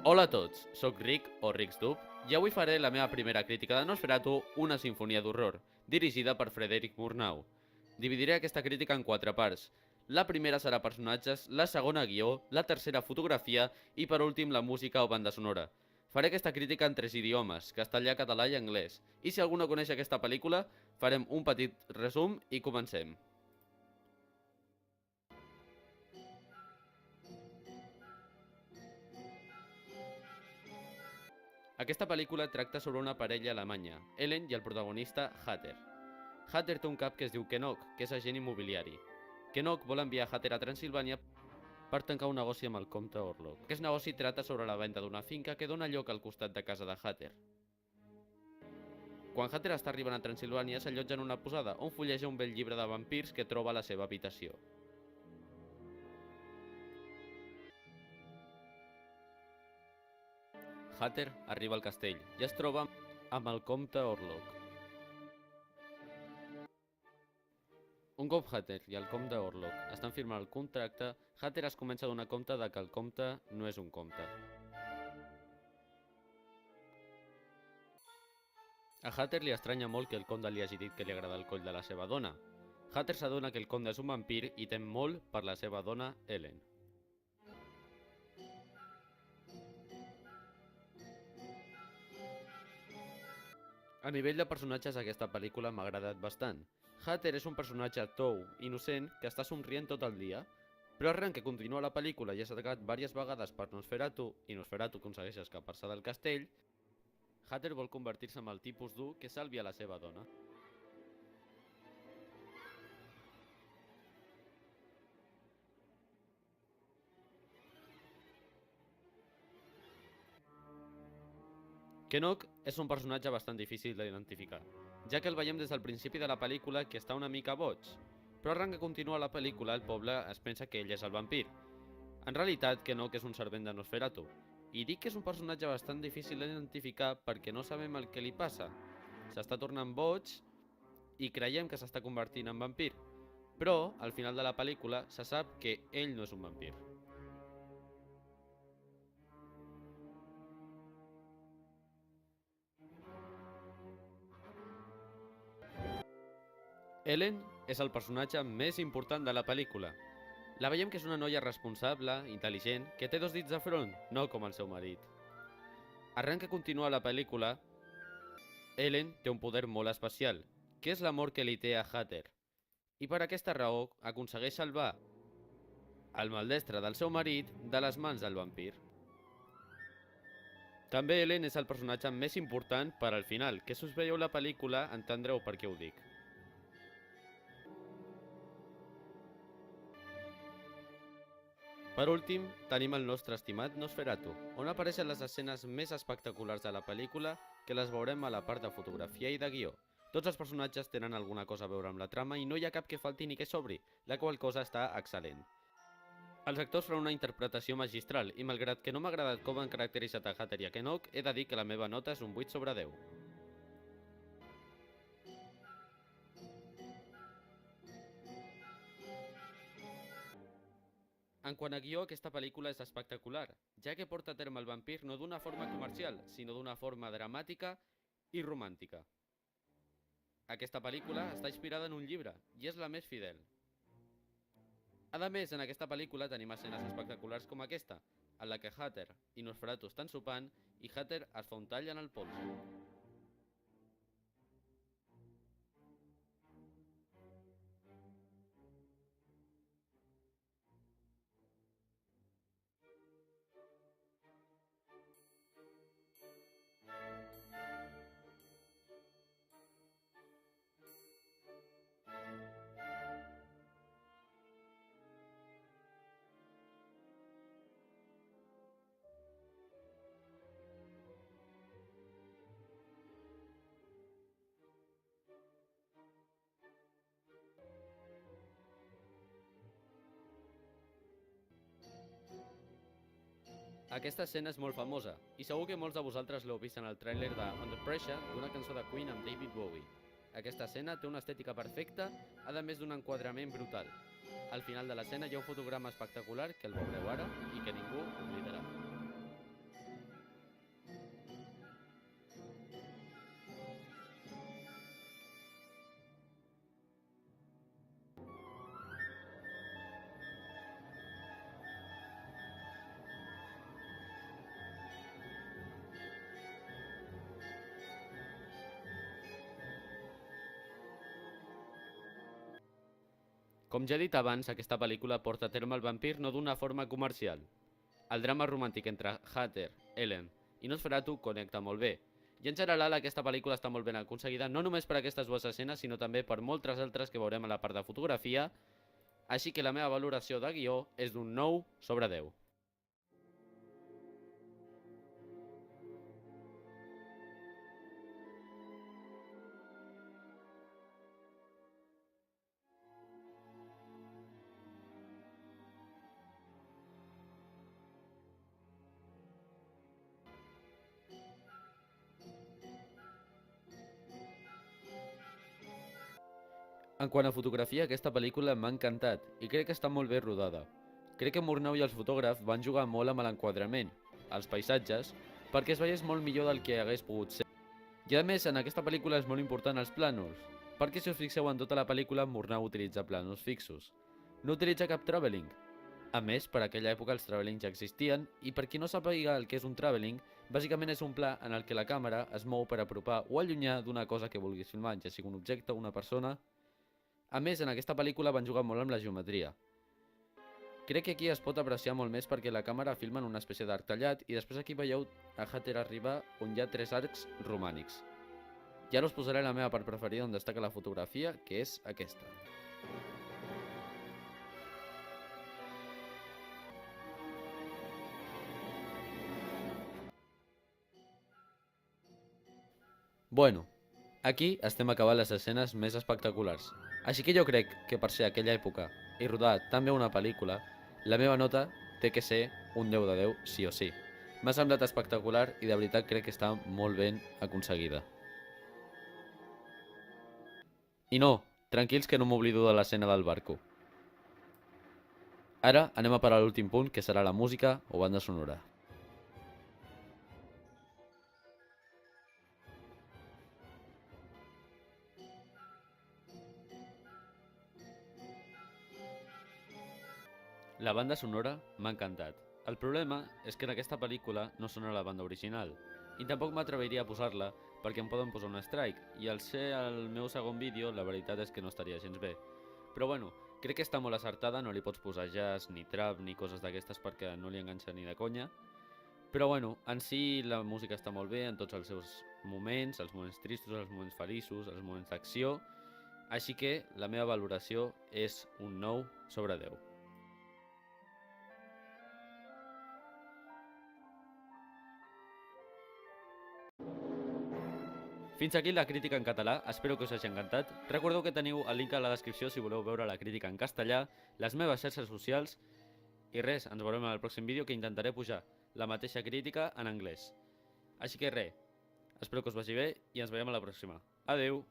Hola a tots, sóc Rick o RixDub i avui faré la meva primera crítica de Nosferatu, una sinfonia d'horror, dirigida per Frederic Murnau. Dividiré aquesta crítica en 4 parts. La primera serà personatges, la segona guió, la tercera fotografia i per últim la música o banda sonora. Faré aquesta crítica en 3 idiomes, castellà, català i anglès. I si algú no coneix aquesta pel·lícula, farem un petit resum i comencem. Aquesta pel·lícula tracta sobre una parella alemanya, Ellen i el protagonista Hatter. Hatter té un cap que es diu Kenok, que és agent immobiliari. Kenok vol enviar Hatter a Transilvània per tancar un negoci amb el comte Orlok. Aquest negoci trata sobre la venda d'una finca que dona lloc al costat de casa de Hatter. Quan Hatter està arribant a Transilvània, s'allotja en una posada on fulleja un vell llibre de vampirs que troba a la seva habitació. Hatter arriba al castell i es troba amb el comte Orlok. Un cop Hatter i el comte Orlok estan firmant el contracte, Hatter es comença a donar compte de que el comte no és un comte. A Hatter li estranya molt que el comte li hagi dit que li agrada el coll de la seva dona. Hatter s'adona que el comte és un vampir i tem molt per la seva dona, Ellen. A nivell de personatges, aquesta pel·lícula m'ha agradat bastant. Hatter és un personatge tou, innocent, que està somrient tot el dia, però arran que continua la pel·lícula i és atacat diverses vegades per Nosferatu i Nosferatu aconsegueix escapar-se del castell, Hatter vol convertir-se en el tipus dur que salvi a la seva dona. Kenok és un personatge bastant difícil d'identificar, ja que el veiem des del principi de la pel·lícula que està una mica boig, però arran que continua la pel·lícula el poble es pensa que ell és el vampir. En realitat, Kenok és un servent de Nosferatu, i dic que és un personatge bastant difícil d'identificar perquè no sabem el que li passa. S'està tornant boig i creiem que s'està convertint en vampir, però al final de la pel·lícula se sap que ell no és un vampir. Ellen és el personatge més important de la pel·lícula. La veiem que és una noia responsable, intel·ligent, que té 2 dits de front, no com el seu marit. Arran que continua la pel·lícula, Ellen té un poder molt especial, que és l'amor que li té a Hatter. I per aquesta raó aconsegueix salvar el maldestre del seu marit de les mans del vampir. També Ellen és el personatge més important per al final, que si us veieu la pel·lícula entendreu per què ho dic. Per últim, tenim el nostre estimat Nosferatu, on apareixen les escenes més espectaculars de la pel·lícula que les veurem a la part de fotografia i de guió. Tots els personatges tenen alguna cosa a veure amb la trama i no hi ha cap que falti ni que sobri, la qual cosa està excel·lent. Els actors fan una interpretació magistral i malgrat que no m'ha agradat com han caracteritzat a Hatter i a Kenok, he de dir que la meva nota és un 8 sobre 10. En quant a guió, aquesta pel·lícula és espectacular, ja que porta a terme el vampir no d'una forma comercial, sinó d'una forma dramàtica i romàntica. Aquesta pel·lícula està inspirada en un llibre, i és la més fidel. A més, en aquesta pel·lícula tenim escenes espectaculars com aquesta, en la que Hatter i Nosferatu estan sopant i Hatter es fa un tall en el polze. Aquesta escena és molt famosa, i segur que molts de vosaltres l'heu vist en el tràiler de Under Pressure d'una cançó de Queen amb David Bowie. Aquesta escena té una estètica perfecta, a més d'un enquadrament brutal. Al final de l'escena hi ha un fotograma espectacular que el veureu ara i que ningú oblidarà. Com ja he dit abans, aquesta pel·lícula porta a terme el vampir no d'una forma comercial. El drama romàntic entre Hatter, Ellen i Nosferatu connecta molt bé. I en general aquesta pel·lícula està molt ben aconseguida, no només per aquestes dues escenes, sinó també per moltes altres que veurem a la part de fotografia, així que la meva valoració de guió és d'un 9 sobre 10. En quant a fotografia, aquesta pel·lícula m'ha encantat i crec que està molt bé rodada. Crec que Murnau i els fotògrafs van jugar molt amb l'enquadrament, els paisatges, perquè es veiés molt millor del que hagués pogut ser. I a més, en aquesta pel·lícula és molt important els plànols, perquè si us fixeu en tota la pel·lícula, Murnau utilitza plànols fixos. No utilitza cap travelling. A més, per aquella època els travelling ja existien, i per qui no sàpiga el que és un travelling, bàsicament és un pla en el que la càmera es mou per apropar o allunyar d'una cosa que vulguis filmar, ja sigui un objecte o una persona. A més, en aquesta pel·lícula van jugar molt amb la geometria. Crec que aquí es pot apreciar molt més perquè la càmera filma en una espècie d'arc tallat i després aquí veieu a Hatter arribar on hi ha 3 arcs romànics. I ara us posaré la meva part preferida on destaca la fotografia, que és aquesta. Bueno, aquí estem acabant les escenes més espectaculars. Així que jo crec que per ser aquella època i rodar tan bé una pel·lícula, la meva nota té que ser un 10 de 10 sí o sí. M'ha semblat espectacular i de veritat crec que està molt ben aconseguida. I no, tranquils que no m'oblido de l'escena del barco. Ara anem a parar l'últim punt, que serà la música o banda sonora. La banda sonora m'ha encantat. El problema és que en aquesta pel·lícula no sona la banda original, i tampoc m'atreviria a posar-la perquè em poden posar un strike, i al ser el meu segon vídeo la veritat és que no estaria gens bé. Però bueno, crec que està molt acertada, no li pots posar jazz, ni trap, ni coses d'aquestes perquè no li enganxa ni de conya. Però bueno, en si la música està molt bé en tots els seus moments, els moments tristos, els moments feliços, els moments d'acció, així que la meva valoració és un 9 sobre 10. Fins aquí la crítica en català, espero que us hagi encantat. Recordeu que teniu el link a la descripció si voleu veure la crítica en castellà, les meves xarxes socials, i res, ens veurem en el pròxim vídeo que intentaré pujar la mateixa crítica en anglès. Així que res, espero que us vagi bé i ens veiem a la pròxima. Adeu!